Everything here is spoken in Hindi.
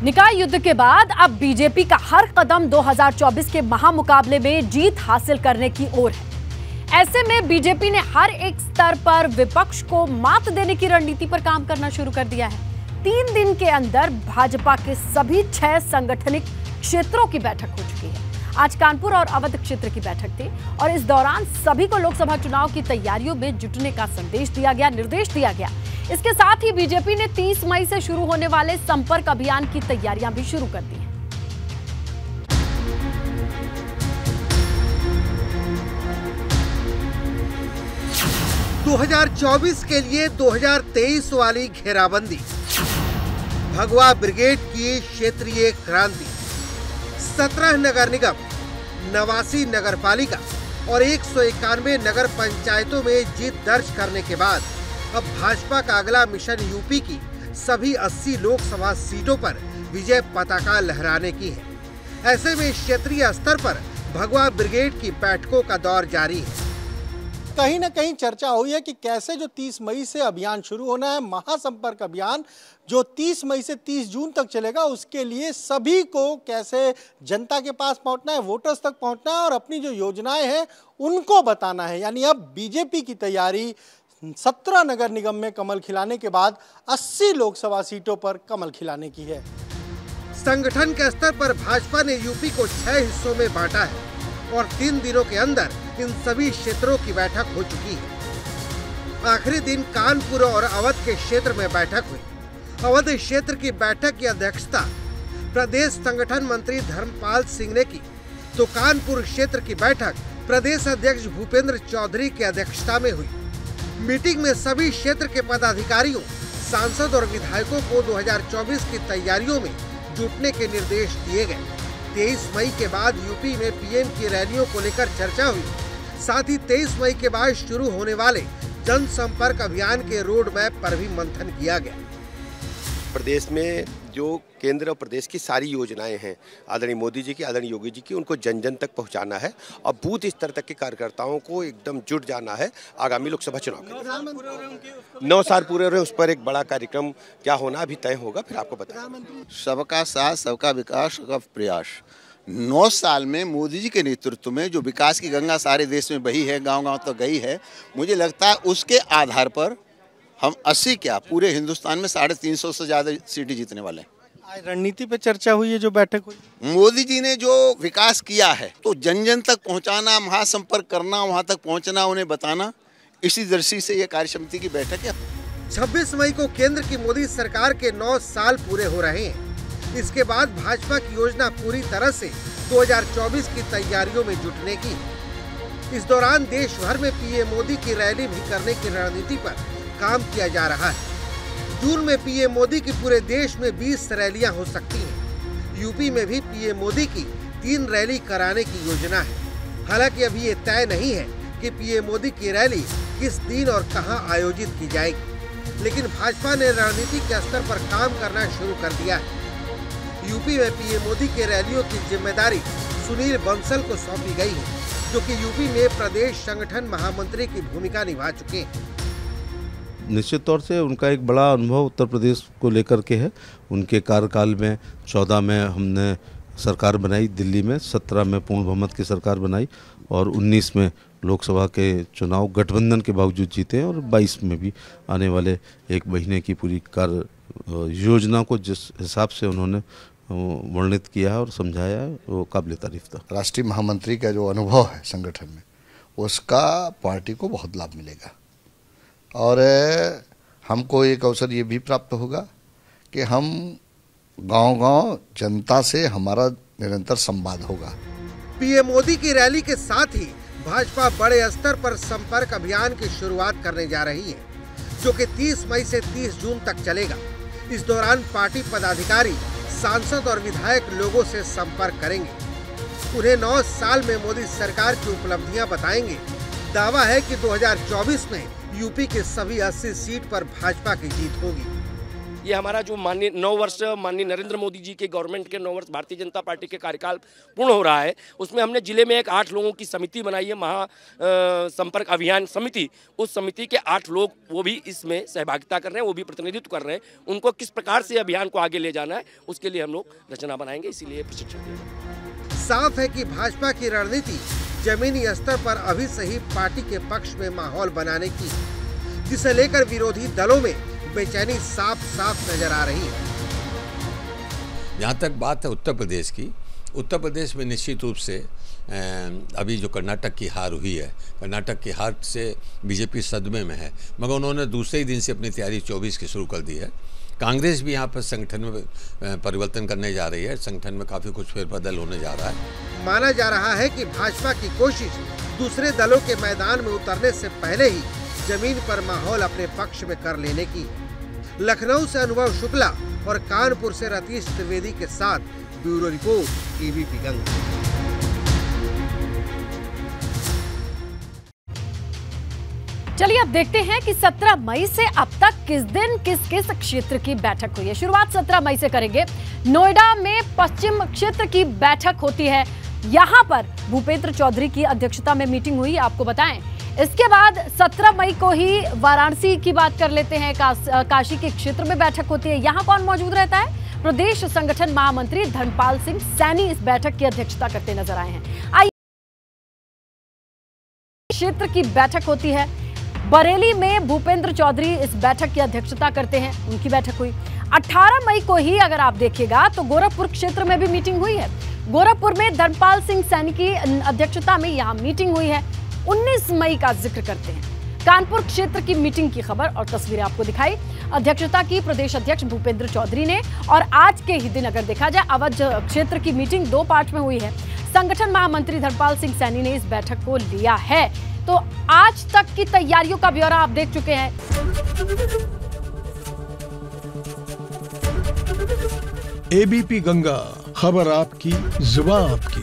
निकाय युद्ध के बाद अब बीजेपी का हर कदम 2024 के महामुकाबले में जीत हासिल करने की ओर है। ऐसे में बीजेपी ने हर एक स्तर पर विपक्ष को मात देने की रणनीति पर काम करना शुरू कर दिया है। 3 दिन के अंदर भाजपा के सभी 6 सांगठनिक क्षेत्रों की बैठक हो चुकी है। आज कानपुर और अवध क्षेत्र की बैठक थी और इस दौरान सभी को लोकसभा चुनाव की तैयारियों में जुटने का निर्देश दिया गया। इसके साथ ही बीजेपी ने 30 मई से शुरू होने वाले संपर्क अभियान की तैयारियां भी शुरू कर दी हैं। – 2024 के लिए 2023 वाली घेराबंदी, भगवा ब्रिगेड की क्षेत्रीय क्रांति, 17 नगर निगम, 89 नगर पालिका और 191 नगर पंचायतों में जीत दर्ज करने के बाद अब भाजपा का अगला मिशन यूपी की सभी 80 लोकसभा सीटों पर विजय पताका लहराने की है। ऐसे में क्षेत्रीय स्तर पर भगवा ब्रिगेड की बैठकों का दौर जारी है। कहीं न कहीं चर्चा हुई है कि कैसे जो 30 मई से अभियान शुरू होना है, महासंपर्क अभियान जो 30 मई से 30 जून तक चलेगा, उसके लिए सभी को कैसे जनता के पास पहुंचना है, वोटर्स तक पहुंचना है और अपनी जो योजनाएं हैं उनको बताना है। यानी अब बीजेपी की तैयारी 17 नगर निगम में कमल खिलाने के बाद 80 लोकसभा सीटों पर कमल खिलाने की है। संगठन के स्तर पर भाजपा ने यूपी को 6 हिस्सों में बांटा है और 3 दिनों के अंदर इन सभी क्षेत्रों की बैठक हो चुकी है। आखिरी दिन कानपुर और अवध के क्षेत्र में बैठक हुई। अवध क्षेत्र की बैठक की अध्यक्षता प्रदेश संगठन मंत्री धर्मपाल सिंह ने की, तो कानपुर क्षेत्र की बैठक प्रदेश अध्यक्ष भूपेंद्र चौधरी की अध्यक्षता में हुई। मीटिंग में सभी क्षेत्र के पदाधिकारियों, सांसद और विधायकों को 2024 की तैयारियों में जुटने के निर्देश दिए गए। 23 मई के बाद यूपी में पीएम की रैलियों को लेकर चर्चा हुई। साथ ही 23 मई के बाद शुरू होने वाले जनसंपर्क अभियान के रोड मैप पर भी मंथन किया गया। प्रदेश में जो केंद्र और प्रदेश की सारी योजनाएं हैं, आदरणीय मोदी जी की, आदरणीय योगी जी की, उनको जन जन तक पहुंचाना है और बूथ स्तर तक के कार्यकर्ताओं को एकदम जुट जाना है आगामी लोकसभा चुनाव के। 9 साल पूरे हो रहे, उस पर एक बड़ा कार्यक्रम क्या होना अभी तय होगा, फिर आपको बताएंगे। सबका साथ, सबका विकास, सबका प्रयास। 9 साल में मोदी जी के नेतृत्व में जो विकास की गंगा सारे देश में बही है, गांव-गांव तक गई है, मुझे लगता है उसके आधार पर हम 80 क्या पूरे हिंदुस्तान में 350 से ज्यादा सीटें जीतने वाले हैं। आज रणनीति पे चर्चा हुई है, जो बैठक हुई, मोदी जी ने जो विकास किया है तो जन जन तक पहुंचाना, महासंपर्क करना, वहां तक पहुंचना, उन्हें बताना, इसी दृष्टि से ये कार्य समिति की बैठक है। 26 मई को केंद्र की मोदी सरकार के 9 साल पूरे हो रहे हैं। इसके बाद भाजपा की योजना पूरी तरह से 2024 की तैयारियों में जुटने की। इस दौरान देश भर में पीएम मोदी की रैली भी करने की रणनीति पर काम किया जा रहा है। जून में पीएम मोदी की पूरे देश में 20 रैलियां हो सकती हैं। यूपी में भी पीएम मोदी की 3 रैली कराने की योजना है। हालांकि अभी ये तय नहीं है कि पीएम मोदी की रैली किस दिन और कहां आयोजित की जाएगी, लेकिन भाजपा ने रणनीति के स्तर पर काम करना शुरू कर दिया है। यूपी में पीएम मोदी की रैलियों की जिम्मेदारी सुनील बंसल को सौंपी गई है, जो कि यूपी में प्रदेश संगठन महामंत्री की भूमिका निभा चुके हैं। निश्चित तौर से उनका एक बड़ा अनुभव उत्तर प्रदेश को लेकर के है। उनके कार्यकाल में 14 में हमने सरकार बनाई दिल्ली में, 17 में पूर्ण बहुमत की सरकार बनाई और 19 में लोकसभा के चुनाव गठबंधन के बावजूद जीते और 22 में भी आने वाले 1 महीने की पूरी कार्य योजना को जिस हिसाब से उन्होंने वर्णित किया है और समझाया है, वो काबिल तारीफ था। राष्ट्रीय महामंत्री का जो अनुभव है संगठन में, उसका पार्टी को बहुत लाभ मिलेगा और हमको एक अवसर ये भी प्राप्त होगा कि हम गांव-गांव जनता से हमारा निरंतर संवाद होगा। पीएम मोदी की रैली के साथ ही भाजपा बड़े स्तर पर संपर्क अभियान की शुरुआत करने जा रही है, जो कि 30 मई से 30 जून तक चलेगा। इस दौरान पार्टी पदाधिकारी, सांसद और विधायक लोगों से संपर्क करेंगे। उन्हें 9 साल में मोदी सरकार की उपलब्धियां बताएंगे। दावा है कि 2024 में यूपी के सभी 80 सीट पर भाजपा की जीत होगी। ये हमारा जो माननीय 9 वर्ष माननीय नरेंद्र मोदी जी के गवर्नमेंट के 9 वर्ष भारतीय जनता पार्टी के कार्यकाल पूर्ण हो रहा है, उसमें हमने जिले में एक 8 लोगों की समिति बनाई है, महा संपर्क अभियान समिति। उस समिति के 8 लोग वो भी इसमें सहभागिता कर रहे हैं, वो भी प्रतिनिधित्व कर रहे हैं। उनको किस प्रकार से अभियान को आगे ले जाना है उसके लिए हम लोग रचना बनाएंगे, इसीलिए प्रशिक्षण दिया। साफ है कि भाजपा की रणनीति जमीनी स्तर पर अभी से ही पार्टी के पक्ष में माहौल बनाने की, जिसे लेकर विरोधी दलों में बेचैनी साफ साफ नजर आ रही है। जहाँ तक बात है उत्तर प्रदेश की, उत्तर प्रदेश में निश्चित रूप से अभी जो कर्नाटक की हार हुई है, कर्नाटक की हार से बीजेपी सदमे में है, मगर उन्होंने दूसरे ही दिन से अपनी तैयारी 24 की शुरू कर दी है। कांग्रेस भी यहाँ पर संगठन में परिवर्तन करने जा रही है, संगठन में काफ़ी कुछ फेरबदल होने जा रहा है। माना जा रहा है कि भाजपा की कोशिश दूसरे दलों के मैदान में उतरने से पहले ही जमीन पर माहौल अपने पक्ष में कर लेने की। लखनऊ से अनुभव शुक्ला और कानपुर से रतीश त्रिवेदी के साथ ब्यूरो रिपोर्ट एबीपी गंगा। चलिए अब देखते हैं कि 17 मई से अब तक किस दिन किस किस क्षेत्र की बैठक हुई है। शुरुआत 17 मई से करेंगे। नोएडा में पश्चिम क्षेत्र की बैठक होती है, यहां पर भूपेंद्र चौधरी की अध्यक्षता में मीटिंग हुई, आपको बताएं। इसके बाद 17 मई को ही वाराणसी की बात कर लेते हैं। काशी के क्षेत्र में बैठक होती है, यहां कौन मौजूद रहता है? प्रदेश संगठन महामंत्री धर्मपाल सिंह सैनी इस बैठक की अध्यक्षता करते नजर आए हैं। आइए क्षेत्र की बैठक होती है, बरेली में भूपेंद्र चौधरी इस बैठक की अध्यक्षता करते हैं, उनकी बैठक हुई। 18 मई को ही अगर आप देखिएगा तो गोरखपुर क्षेत्र में भी मीटिंग हुई है। गोरखपुर में धर्मपाल सिंह सैनी की अध्यक्षता में यहां मीटिंग हुई है। 19 मई का जिक्र करते हैं, कानपुर क्षेत्र की मीटिंग की खबर और तस्वीरें आपको दिखाई। अध्यक्षता की प्रदेश अध्यक्ष भूपेंद्र चौधरी ने। और आज के ही दिन अगर देखा जाए, अवध क्षेत्र की मीटिंग 2 पार्ट में हुई है। संगठन महामंत्री धर्मपाल सिंह सैनी ने इस बैठक को लिया है। तो आज तक की तैयारियों का ब्यौरा आप देख चुके हैं। एबीपी गंगा, खबर आपकी, जुबान आपकी।